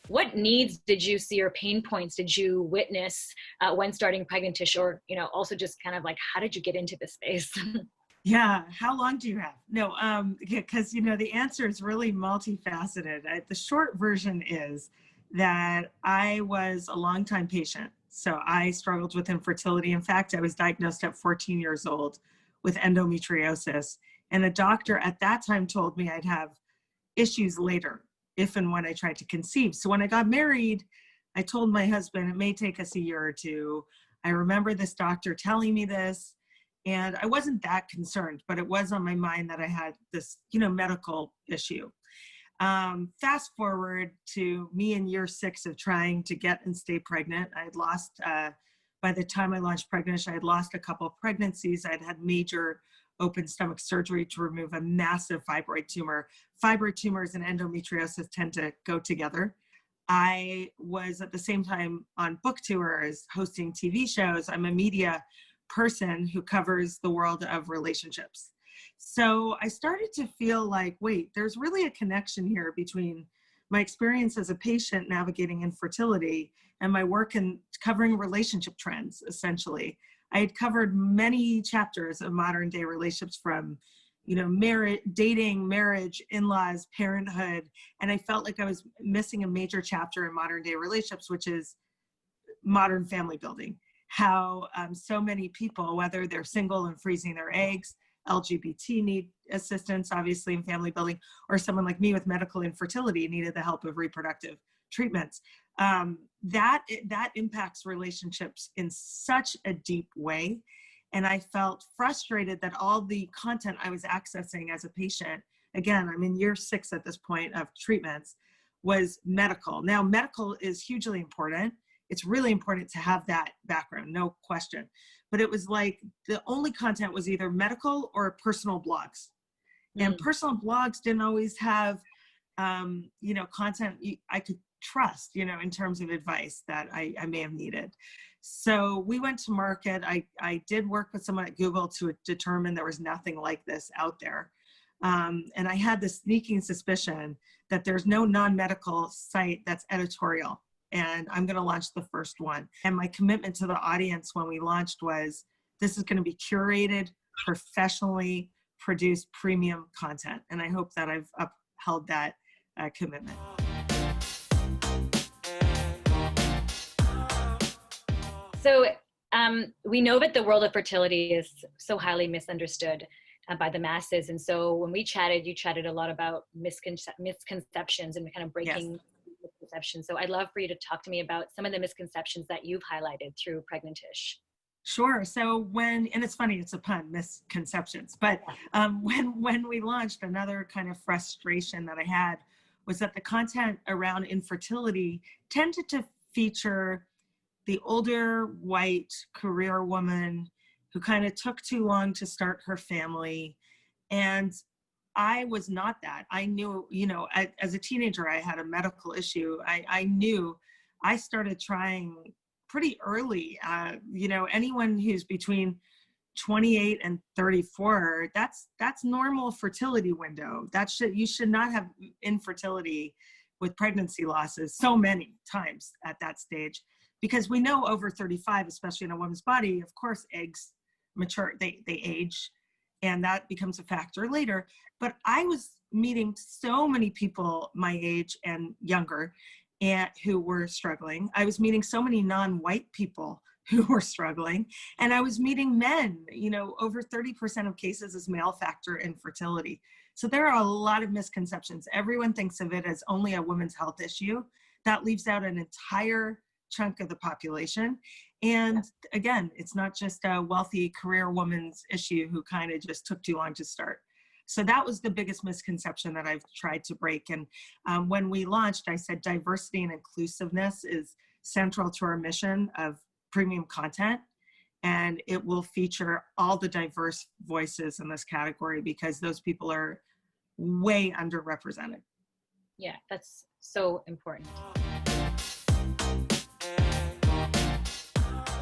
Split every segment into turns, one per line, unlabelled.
what needs did you see or pain points did you witness when starting Pregnantish, or, also just kind of like, how did you get into this space?
Yeah. How long do you have? No, because, the answer is really multifaceted. The short version is that I was a longtime patient. So I struggled with infertility. In fact, I was diagnosed at 14 years old with endometriosis. And a doctor at that time told me I'd have issues later if and when I tried to conceive. So when I got married, I told my husband it may take us a year or two. I remember this doctor telling me this, and I wasn't that concerned, but it was on my mind that I had this, medical issue. Fast forward to me in year 6 of trying to get and stay pregnant. I had lost, by the time I launched Pregnantish, I had lost a couple of pregnancies. I'd had major open stomach surgery to remove a massive fibroid tumor. Fibroid tumors and endometriosis tend to go together. I was at the same time on book tours, hosting TV shows. I'm a media person who covers the world of relationships. So I started to feel like, wait, there's really a connection here between my experience as a patient navigating infertility and my work in covering relationship trends, essentially. I had covered many chapters of modern day relationships, from, marriage, dating, marriage, in-laws, parenthood. And I felt like I was missing a major chapter in modern day relationships, which is modern family building. How so many people, whether they're single and freezing their eggs, LGBT need assistance, obviously, in family building, or someone like me with medical infertility needed the help of reproductive treatments. That impacts relationships in such a deep way. And I felt frustrated that all the content I was accessing as a patient, again, I'm in year 6 at this point of treatments, was medical. Now, medical is hugely important. It's really important to have that background, no question. But it was like the only content was either medical or personal blogs. And personal blogs didn't always have, content I could trust, in terms of advice that I may have needed. So we went to market. I did work with someone at Google to determine there was nothing like this out there. And I had this sneaking suspicion that there's no non-medical site that's editorial. And I'm going to launch the first one. And my commitment to the audience when we launched was, this is going to be curated, professionally produced premium content. And I hope that I've upheld that commitment.
So we know that the world of fertility is so highly misunderstood by the masses. And so when we chatted, you chatted a lot about misconceptions and kind of breaking misconceptions. So I'd love for you to talk to me about some of the misconceptions that you've highlighted through Pregnantish.
Sure. So and it's funny, it's a pun, misconceptions, but when we launched, another kind of frustration that I had was that the content around infertility tended to feature the older white career woman who kind of took too long to start her family. And I was not that. I knew, as a teenager, I had a medical issue. I knew. I started trying pretty early. Anyone who's between 28 and 34, that's normal fertility window. You should not have infertility with pregnancy losses so many times at that stage, because we know over 35, especially in a woman's body, of course, eggs mature, they age, and that becomes a factor later. But I was meeting so many people my age and younger and who were struggling. I was meeting so many non-white people who were struggling. And I was meeting men, over 30% of cases is male factor infertility. So there are a lot of misconceptions. Everyone thinks of it as only a women's health issue. That leaves out an entire chunk of the population. And again, it's not just a wealthy career woman's issue who kind of just took too long to start. So that was the biggest misconception that I've tried to break. And when we launched, I said diversity and inclusiveness is central to our mission of premium content. And it will feature all the diverse voices in this category because those people are way underrepresented.
Yeah, that's so important.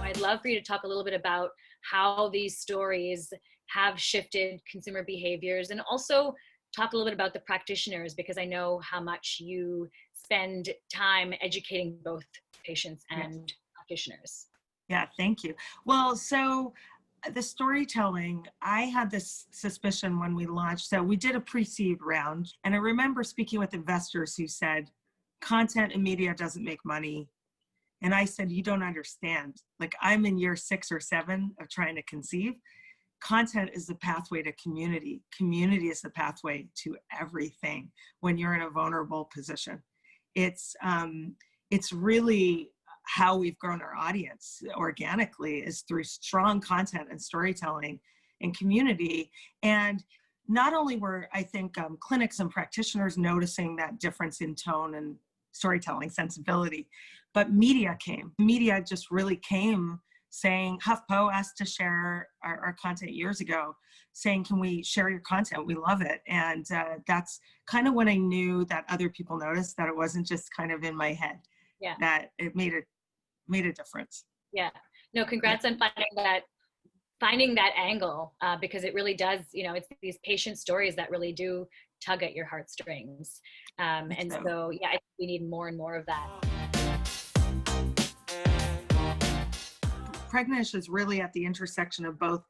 I'd love for you to talk a little bit about how these stories have shifted consumer behaviors, and also talk a little bit about the practitioners, because I know how much you spend time educating both patients and practitioners.
Yeah, thank you. Well, so the storytelling, I had this suspicion when we launched. So we did a pre-seed round, and I remember speaking with investors who said, content and media doesn't make money. And I said, you don't understand. Like, I'm in year 6 or 7 of trying to conceive. Content is the pathway to community. Community is the pathway to everything when you're in a vulnerable position. It's really how we've grown our audience organically, is through strong content and storytelling and community. And not only were, I think, clinics and practitioners noticing that difference in tone and storytelling sensibility, but media came. Media just really came saying, HuffPo asked to share our content years ago, saying, can we share your content? We love it. And that's kind of when I knew that other people noticed, that it wasn't just kind of in my head, that it made a difference.
Yeah. No, congrats on finding that angle, because it really does, it's these patient stories that really do tug at your heartstrings. And so, I think we need more and more of that.
Pregnantish is really at the intersection of both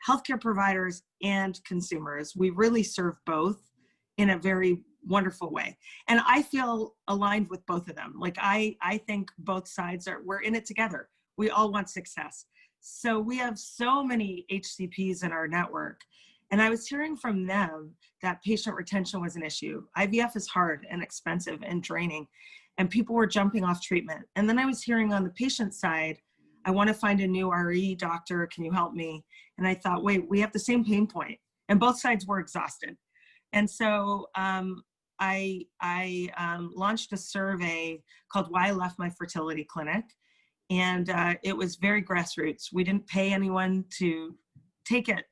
healthcare providers and consumers. We really serve both in a very wonderful way. And I feel aligned with both of them. Like, I think both sides we're in it together. We all want success. So we have so many HCPs in our network. And I was hearing from them that patient retention was an issue. IVF is hard and expensive and draining, and people were jumping off treatment. And then I was hearing on the patient side, I want to find a new RE doctor. Can you help me? And I thought, wait, we have the same pain point. And both sides were exhausted. And so I launched a survey called Why I Left My Fertility Clinic. And it was very grassroots. We didn't pay anyone to take it.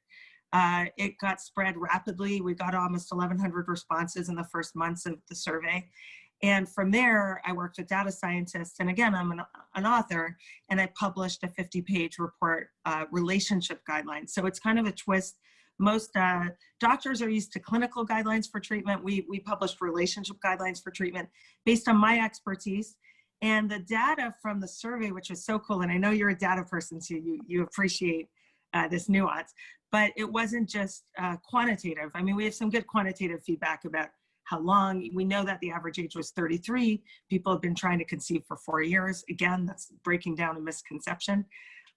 It got spread rapidly. We got almost 1,100 responses in the first months of the survey. And from there, I worked with data scientists. And again, I'm an author, and I published a 50-page report, relationship guidelines. So it's kind of a twist. Most doctors are used to clinical guidelines for treatment. We published relationship guidelines for treatment based on my expertise. And the data from the survey, which was so cool, and I know you're a data person, so you appreciate this nuance, but it wasn't just quantitative. I mean, we have some good quantitative feedback about how long. We know that the average age was 33. People have been trying to conceive for 4 years. Again, that's breaking down a misconception.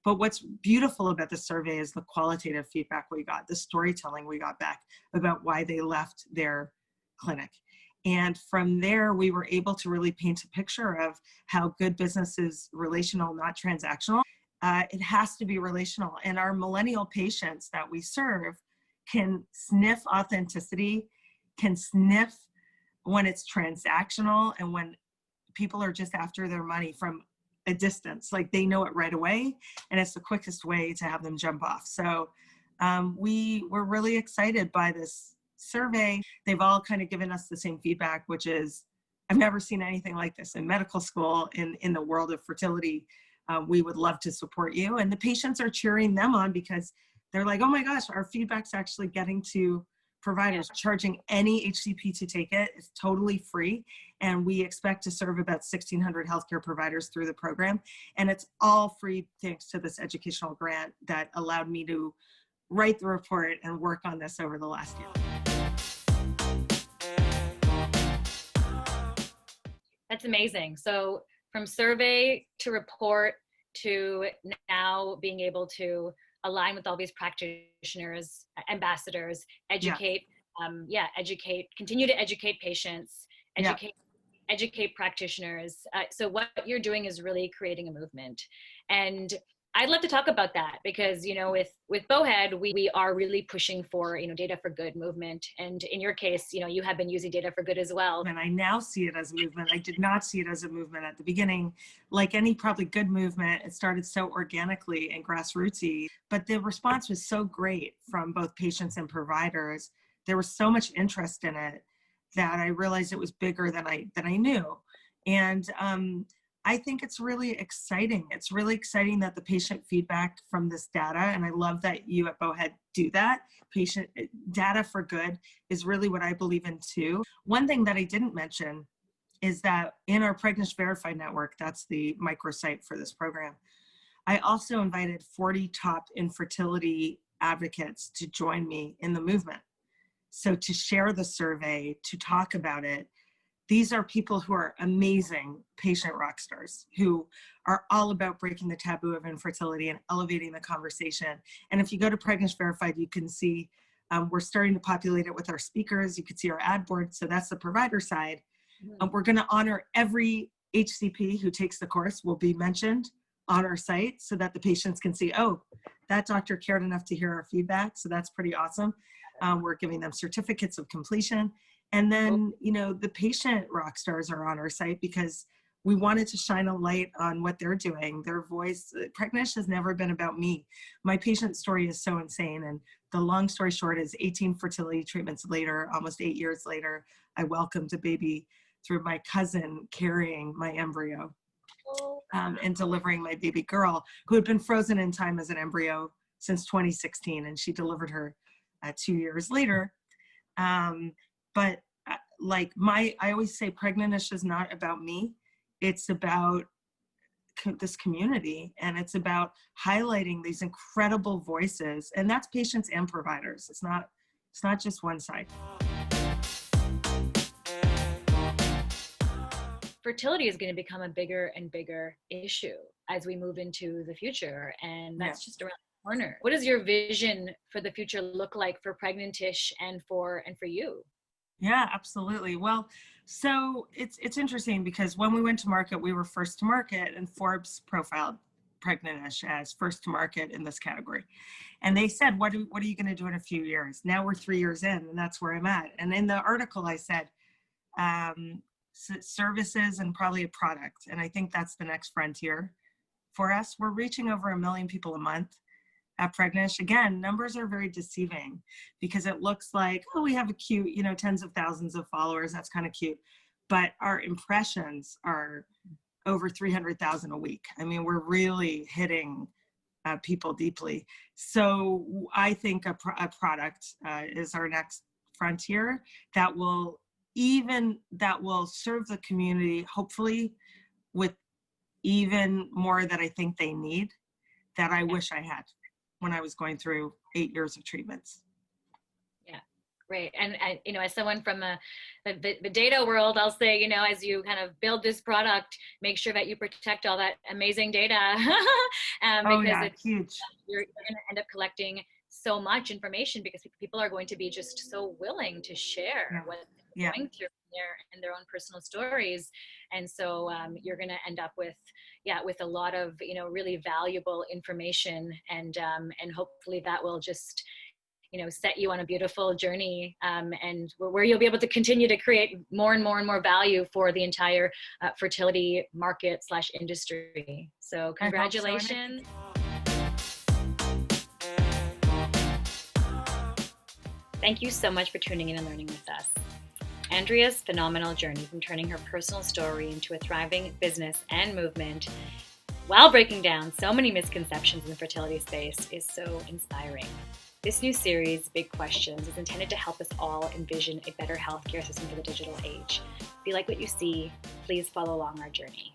But what's beautiful about the survey is the qualitative feedback we got, the storytelling we got back about why they left their clinic. And from there, we were able to really paint a picture of how good business is relational, not transactional. It has to be relational. And our millennial patients that we serve can sniff authenticity, can sniff when it's transactional, and when people are just after their money from a distance. Like, they know it right away, and it's the quickest way to have them jump off. So we were really excited by this survey. They've all kind of given us the same feedback, which is, I've never seen anything like this in medical school, in the world of fertility. We would love to support you. And the patients are cheering them on, because they're like, oh my gosh, our feedback's actually getting to providers. Charging any HCP to take it is totally free. And we expect to serve about 1,600 healthcare providers through the program. And it's all free thanks to this educational grant that allowed me to write the report and work on this over the last year.
That's amazing. So from survey to report to now being able to align with all these practitioners, ambassadors, educate, continue to educate patients, educate practitioners. So what you're doing is really creating a movement. And I'd love to talk about that, because, with Bowhead, we are really pushing for, data for good movement. And in your case, you have been using data for good as well.
And I now see it as a movement. I did not see it as a movement at the beginning. Like any probably good movement, it started so organically and grassrootsy, but the response was so great from both patients and providers. There was so much interest in it that I realized it was bigger than I knew. And I think it's really exciting. It's really exciting that the patient feedback from this data, and I love that you at Bowhead do that. Patient data for good is really what I believe in too. One thing that I didn't mention is that in our Pregnantish Verified Network, that's the microsite for this program, I also invited 40 top infertility advocates to join me in the movement. So to share the survey, to talk about it. These are people who are amazing patient rock stars who are all about breaking the taboo of infertility and elevating the conversation. And if you go to Pregnantish Verified, you can see we're starting to populate it with our speakers. You can see our ad board. So that's the provider side. We're going to honor every HCP who takes the course will be mentioned on our site so that the patients can see, oh, that doctor cared enough to hear our feedback. So that's pretty awesome. We're giving them certificates of completion. And then, you know, the patient rock stars are on our site because we wanted to shine a light on what they're doing. Their voice, Pregnantish has never been about me. My patient story is so insane. And the long story short is 18 fertility treatments later, almost 8 years later, I welcomed a baby through my cousin carrying my embryo and delivering my baby girl who had been frozen in time as an embryo since 2016. And she delivered her 2 years later. But I always say Pregnantish is not about me. It's about this community, and it's about highlighting these incredible voices, and that's patients and providers. It's not just one side.
Fertility is going to become a bigger and bigger issue as we move into the future, and that's just around the corner. What does your vision for the future look like for Pregnantish and for you?
Yeah, absolutely. Well, so it's interesting because when we went to market, we were first to market, and Forbes profiled Pregnantish as first to market in this category. And they said, what are you going to do in a few years? Now we're 3 years in, and that's where I'm at. And in the article, I said, services and probably a product. And I think that's the next frontier for us. We're reaching over 1 million people a month at Pregnantish. Again, numbers are very deceiving because it looks like, oh, we have a cute, tens of thousands of followers. That's kind of cute. But our impressions are over 300,000 a week. I mean, we're really hitting people deeply. So I think a product is our next frontier that will serve the community, hopefully with even more that I think they need, that I wish I had when I was going through 8 years of treatments.
Yeah, great. And as someone from the data world, I'll say, as you kind of build this product, make sure that you protect all that amazing data because it's huge. You're going to end up collecting so much information because people are going to be just so willing to share what they're going through in their own personal stories. And so you're going to end up with a lot of, really valuable information, and hopefully that will just, set you on a beautiful journey, and where you'll be able to continue to create more and more and more value for the entire fertility market / industry. So congratulations. Thank you so much for tuning in and learning with us. Andrea's phenomenal journey from turning her personal story into a thriving business and movement while breaking down so many misconceptions in the fertility space is so inspiring. This new series, Big Questions, is intended to help us all envision a better healthcare system for the digital age. If you like what you see, please follow along our journey.